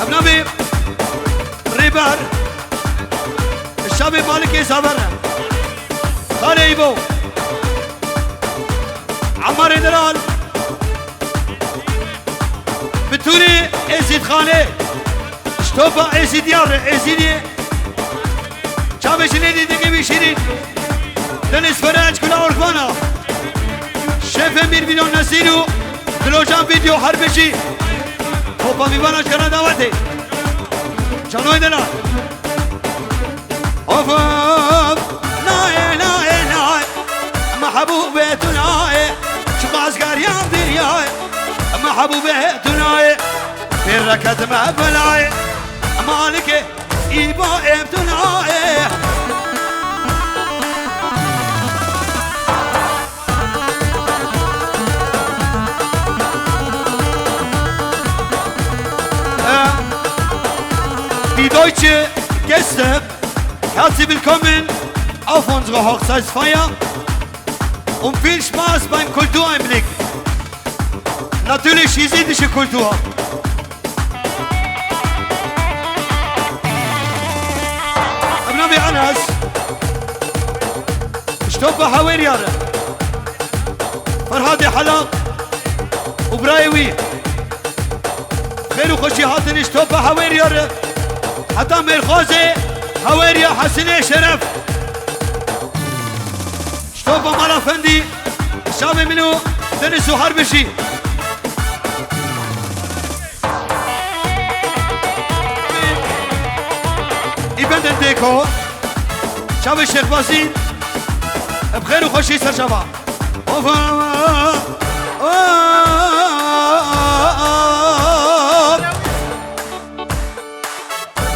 ابنابي ريبر الشاب مالك سافر خاليبو عمار دلال بتوني ازيد خانه اشتوفا ازيد يار ازيدي شابش ندي دقي بيشيرين دنس فرج كلا اوركوانا شيف امير فيديو نسيرو دلوجان فيديو حربشي خوبا ميباناش كنا دعوتي جانوي دلال اوف اوف ناي ناي ناي محبوبتنا شباز قريان دنياي محبوبتنا في الركض ما بلاي مالك إيبا ابتنا Die deutsche Gäste, herzlich willkommen auf unsere Hochzeitsfeier und viel Spaß beim Kultureinblick. Natürlich jesidische Kultur. أبنابي أنس اشتوبة حويريار فرهادي حلاق وبرايوي خير وخشي هاتن اشتوبة حويريار حتى ميرخوزي حويريا حسني شرف اشتوبة مالا فندي الشامي منو دنس وحربشي إيفنت الديكو شاب الشيخ باسين بخير وخشي سر شباب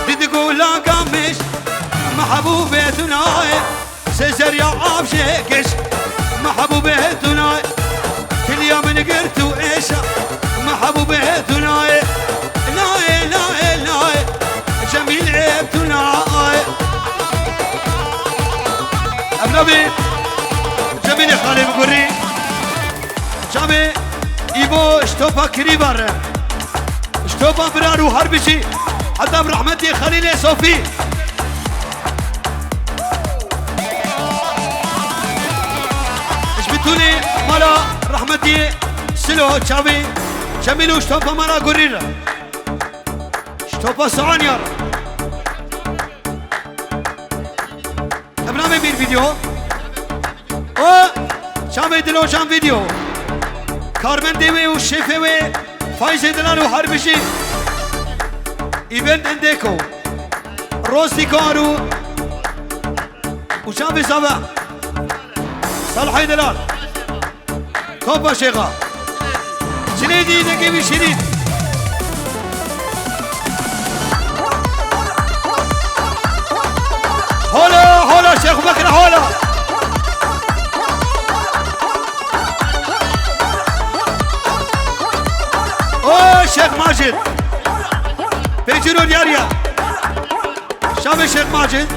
دي تقول لا قمش محبوبتنا سيزر يا عابشيكش محبوبتنا كل يوم نقرتو ايش محبوبتنا لا لا لا جميل عيبتنا أبنابي جميل خالي بقري جامي إيبو اشتوبا كريبار اشتوبا برارو هربشي حتى برحمتي خليلي صوفي اشبتوني مالا رحمتي سلو جامي جميلو اشتوبا مالا قرير اشتوبا سعانيار ابنامي بير فيديو او شامي دلوشان فيديو كارمن ديوي وشيفوي فايز دلال وحربشي ايفنت انديكو روسي كارو وشامي سابع صالحي دلال كوبا شيخا شنيدي نقيبي شريد هولا هولا شيخ بكر هولا اوه شيخ ماجد بيجروا دياريا شاب الشيخ ماجد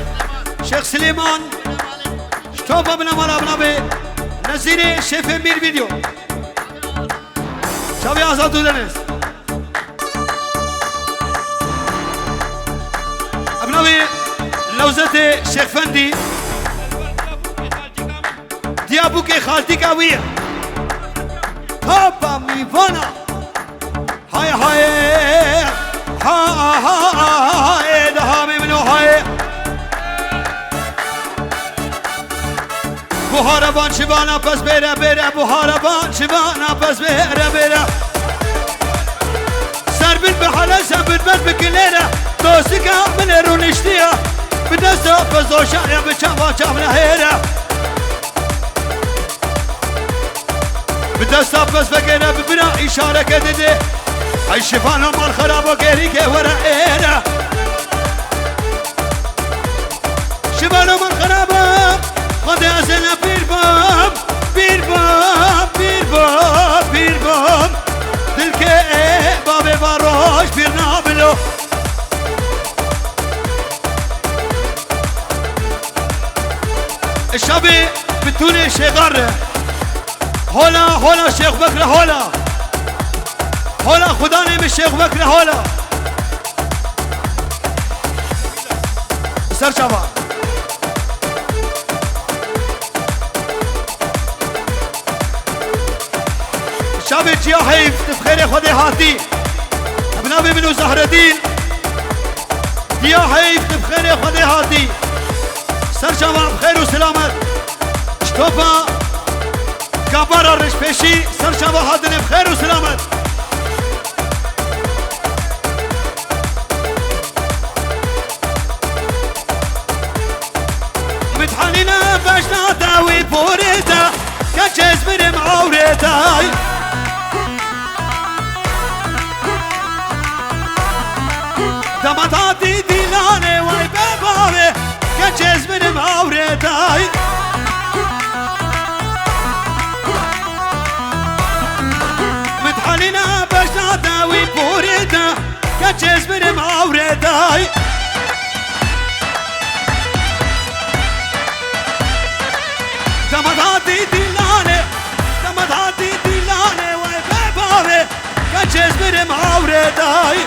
شيخ سليمان شتوفا بنا مالا بنابي نزيري شيف امير فيديو شابي آزادو دنس ابنابي لوزتي شيخ فندي ديابوكي خالتي قوية هابا ميفانا هاي هاي هاي دهامي منو هاي بوهاربان شبانا پس بيرا بيرا بوهاربان شبانا پس بيرا بيرا سربن بحالا سربن بكليرا دوسك من رونشتيا بدستا فزو شايا بچاوا چامنا هيرا بدستا بس بگيرا ببنا اشاره كدده اي شفانا مال خرابو گيري كه ورا ايرا شفانا مال خرابو خد ازنا بير بام بير بام بير بام بير بام دلك باب باروش بير نابلو الشابي بتوني شغر هولا هولا شيخ بكر هولا هولا خداني من شيخ بكر هولا خدي هاتي بنابي منو زهر الدين ديا حيف بخير خدي هاتي سر شباب بخير وسلامت شطوفا كبار الرش بيشي سر شباب هادن بخير وسلامت متحنينا باشنا داوي بوريتا كجز برم عوريتاي دمتاتي ديلاني واي باباوي كجز برم عوريتاي متحنينا باشنا داوي بوريتا كجز برم عوريتاي دمتاتي ديلاني واي باباوي كجز برم عوريتاي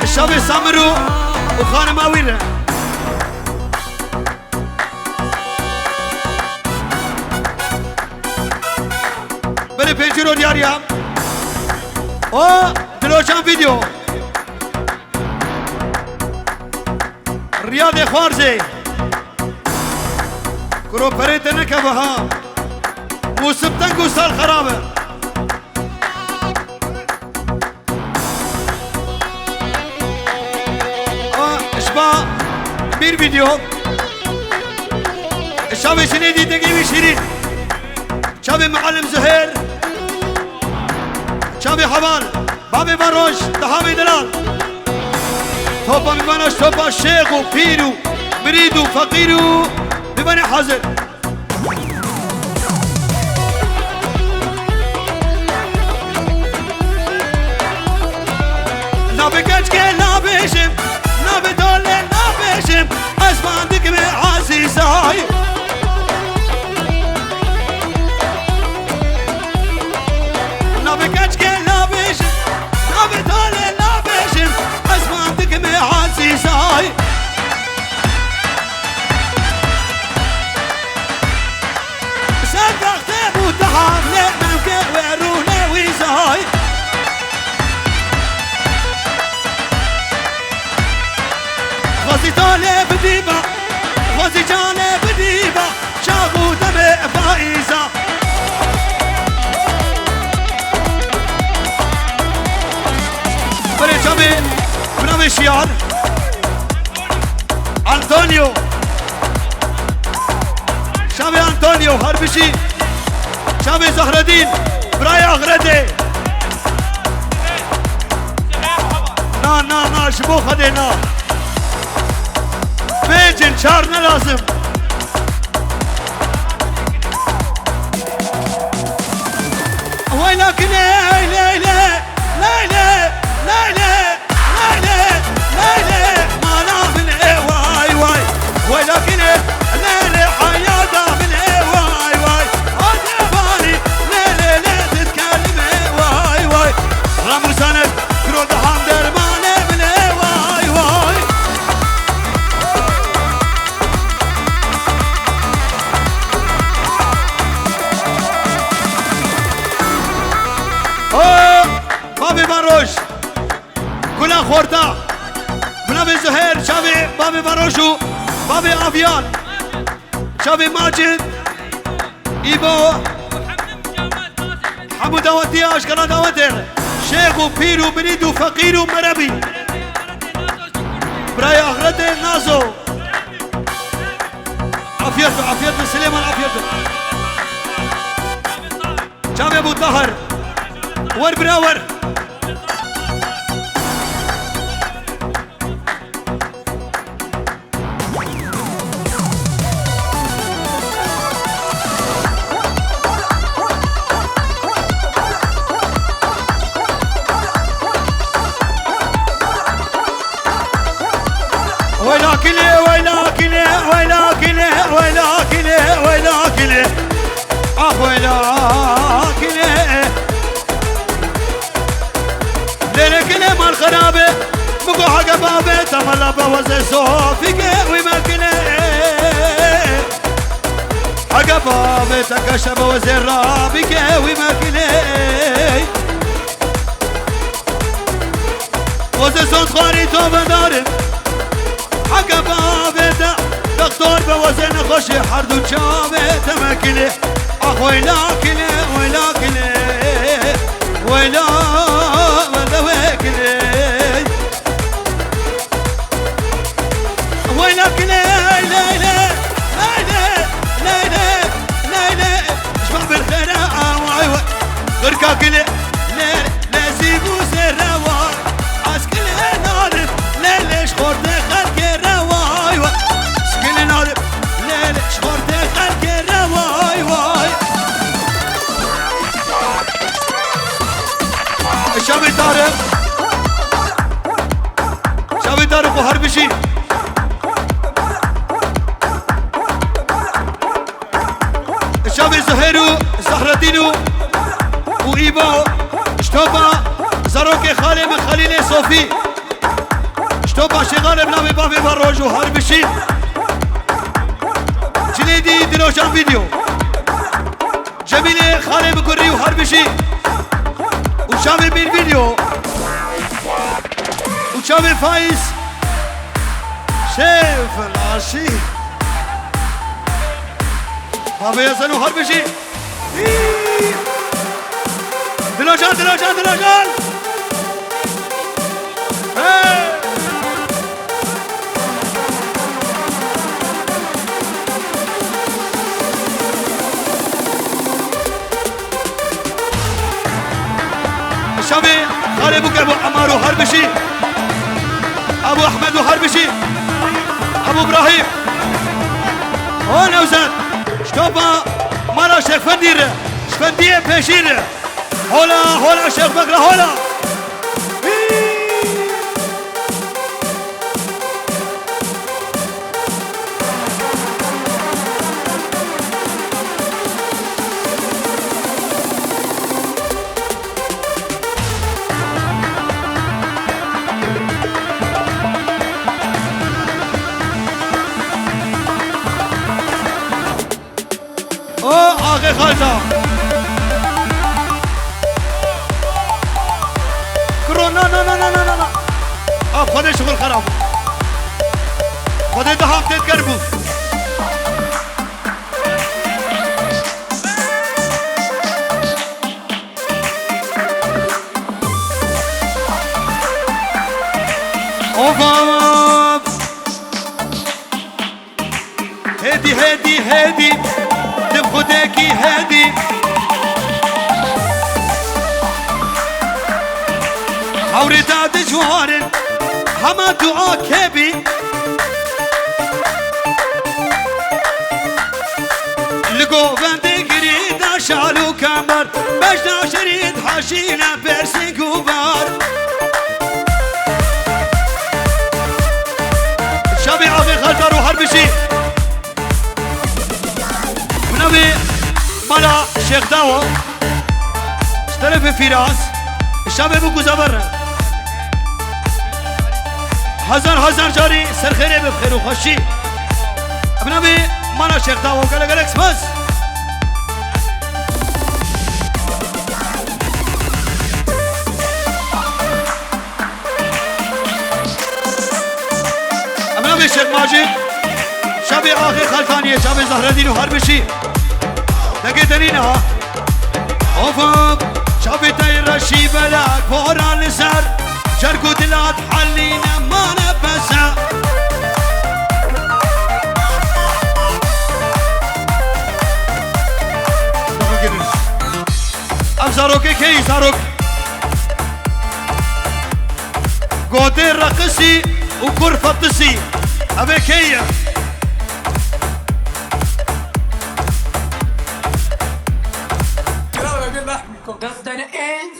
الشاب سامرو وخانم اويره بله پنجرو دیاریم او دلوچان ویدیو ریاض خوارزه کرو پریت نکه بها موسبتن کو سال خرابه اشبا bir video الشاب شنيدي دقيقي شيرين شابي معلم زهير شابي حبال بابي باروش تهامي دلال توبا بباناش توبا شيخ وبيرو مريدو فقيرو بباني حاضر نابي كجكي نابيشم نابي دولي نابيشم اسمان دقمي عزيزاي عزيزاي سبق تبو تحام لمنك ويرونا ويزاي غازي طالب بديبة غازي جانب بديبة شاغو دمع فائزة فريد شابي برنامج شيار أنطونيو شابي أنطونيو هربشي شابي زهر الدين براي أغردي نا شبو خدينا بيجن شارنا لازم وينك ليلي ليلي ولكن ليلي حياته من واي واي أدباني ليلي لا تتكلم واي واي غمر سند كرود حمد الماني من واي واي بابي باروش كلها خورتا بنابي زهير شابي بابي باروشو بابي أفيان شابي ماجد إيبو حمو داوتي أشكال داوتر شيخ وبيرو بريدو فقير ومربي براي أغردي نازو عفيته سليمان عفيته شابي أبو طاهر ور براور ولكن خرابه بقو حق بابه تملا بوزي صوفي قوي ماكنه حق بابه تكشف بوزي رابي قوي ماكنه وزي صوت خاري توبه دارم حق بابه دكتور بوزي نخشي حردو جامه تمكنه اخ ويلاكنه ويلاكنه ويلا ويلاكنه ويلاكنه ليلى ليلى ليلى ليلى شباب الخير وايوه غركاكنه لازم وسروا اسكن نار ليلى شخور دخل روايوه اسكن نار ليلى شخور دخل روايوه شابي طارق شابي طارق وهربشي شابي زهيرو زهرتينو وإيبا شتوبا زاروكي خالي من خليلي صوفي شتوبا شغال بنامي بابي بروج وهربشي جليدي دروجان فيديو جميلي خالي بكري وهربشي وشامي بالفيديو وشامي فايز شيف العشي بابا يزنو هربشي دلوجان دلوجان دلوجان شابي خالي بوك ابو عمار وهربشي ابو احمد وهربشي ابو ابراهيم هون اوزان شتوبا مالا شيخ فندير شفنديه بيشير هولا هولا شيخ بكره هولا آقای خالتا کرو نه نه نه نه نه نه آب خودش شغل خراب خودش ده هفته کر بود اوف هدي هدي هدي خداكي هادي حوري تاع جوارن هما دعاء كبي لقو بندي قريد شالو كمر بجنا شريد حاشينا برسي كبار شابي عافي خلطر وحربشي نبي مالا شيخ داو اشترف فراس الشاب ابو زبر هزار جاري سر خير بخير وخشي ابنبي مالا شيخ داو قال لك بس ابنبي شيخ ماجد شابي آخر خلفانية شابي زهر الدين وهربشي لقيتنينها اوفق شابي تاير رشي بلاك فورا لسر شركو دلات حلينا ما نبسا اب زاروكي كي زاروك قودين رقصي وكرفة تسي ابي كي That's the end.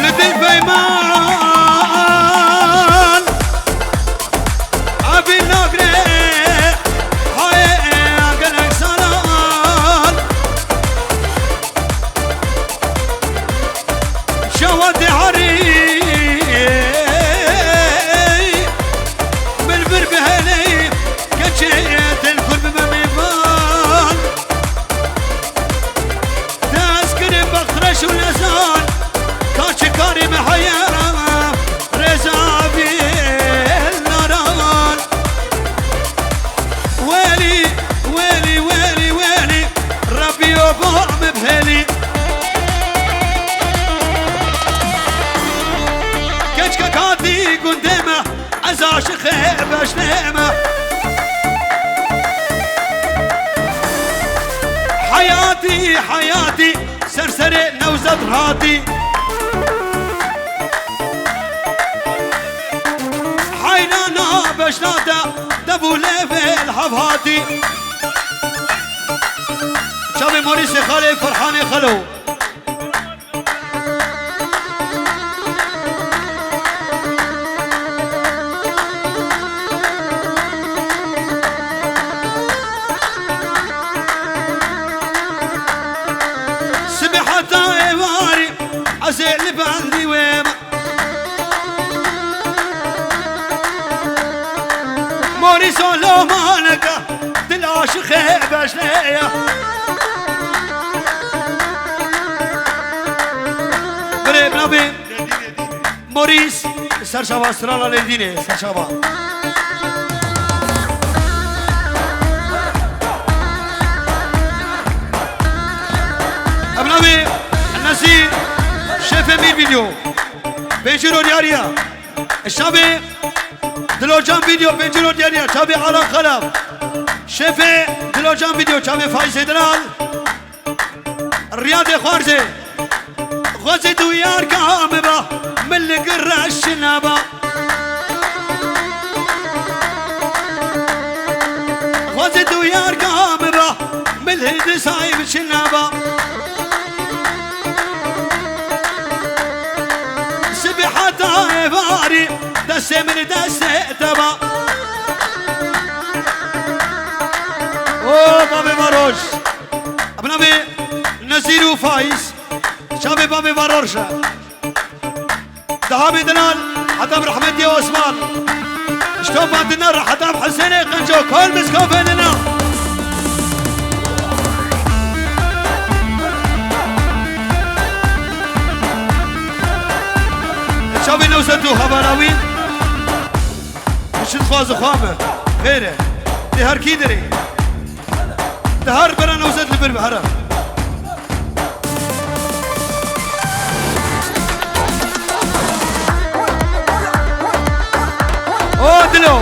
لدي بيمان أبي نقري هاي عاشق بشنامه حياتي حياتي سرسري نوزة راتي حيلانا بشناتا دبو ليفي الحفهاتي شابي موريسي خالي فرحاني خلو عسل بندي ويما موريسو لو مانكا دلاشي خيبش ليا بريب نبي موريس سرشابا استرالا لديني سرشابا ابنبي النسي شاف مين فيديو بيجرو دياريا الشابي دلوجان فيديو بيجرو دياريا شابي على خلف شاف دلوجان فيديو شابي فايز دلال الرياض خوارزي غزي دويار كامبا من اللي قرع الشنابا غزي دويار كامبا من الهدي صايب الشنابا حتى باري دس من دس تبا اوه بابي ماروش ابنبي نزير وفايز شابي بابي ماروشة دهابي دلال حتى برحمتي وعثمان شتوب عندنا حتى بحسيني قنجو كل مسكوفيننا شابي نوزتو خبراوين مشت خواز خوامه غيره دهار كي دري دهار برا نوزت لبر بحرا اوه دلو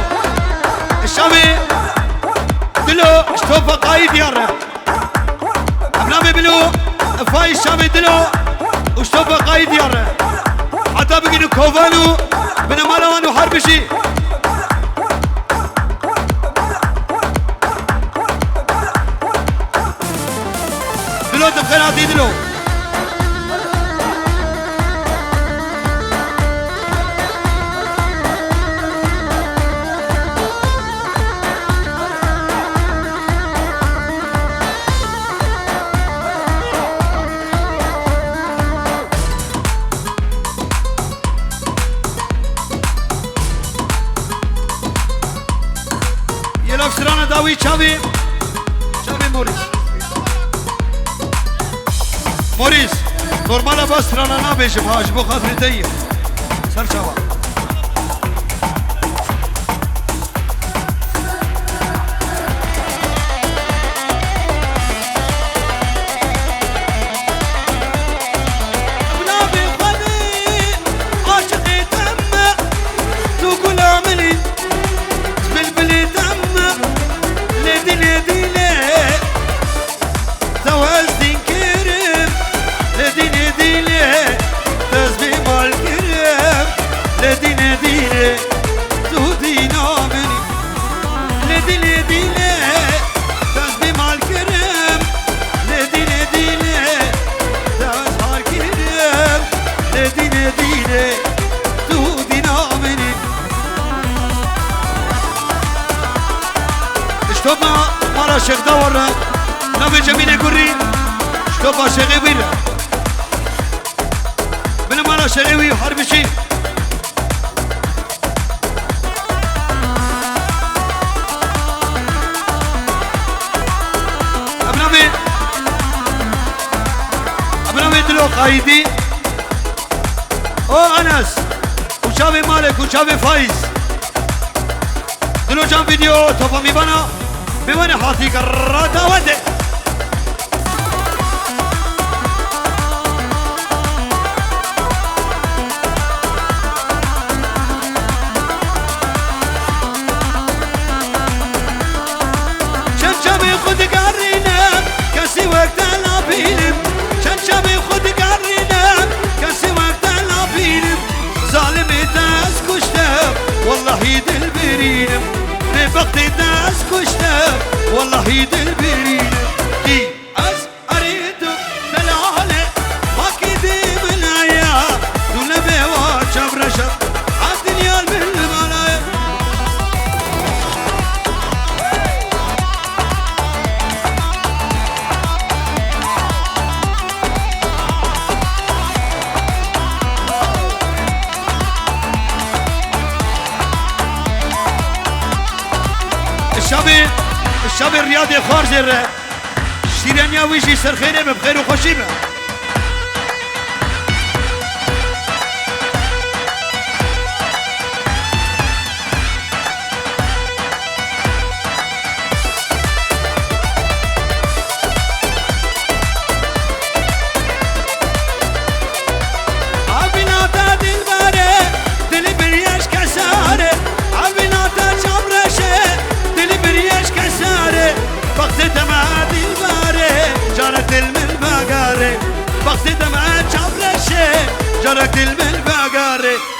الشابي دلو اشتوفا قايد ياره ابنامي بلو فاي الشابي دلو اشتوفا قايد ياره حتى بقينو كوفانو من مالوانو حربشي دلو تبخيراتي دلو سرانا داوي شابي موريس نورمالا بس سرانا نابيش بهاش بو خاطري تيه سر شابا شيخ دور نبي جميل قرين شوفا شيخي بينا من مالا شيخي وحرب شي ابنامي دلو قايدين او انس وشافي مالك وشافي فايز دلو جان فيديو توفا ميبانا بمن حاطي كراتا ودي وقت الناس كشته والله يدل برينه دي أز أريدو دلالة ما كدي من عيا دون بيوا شبرشة عالدنيا بالملايا الشاب الرياضي خارجر شيرانيا ويجي سرخينه بخير وخوشي به جرت المل باقاري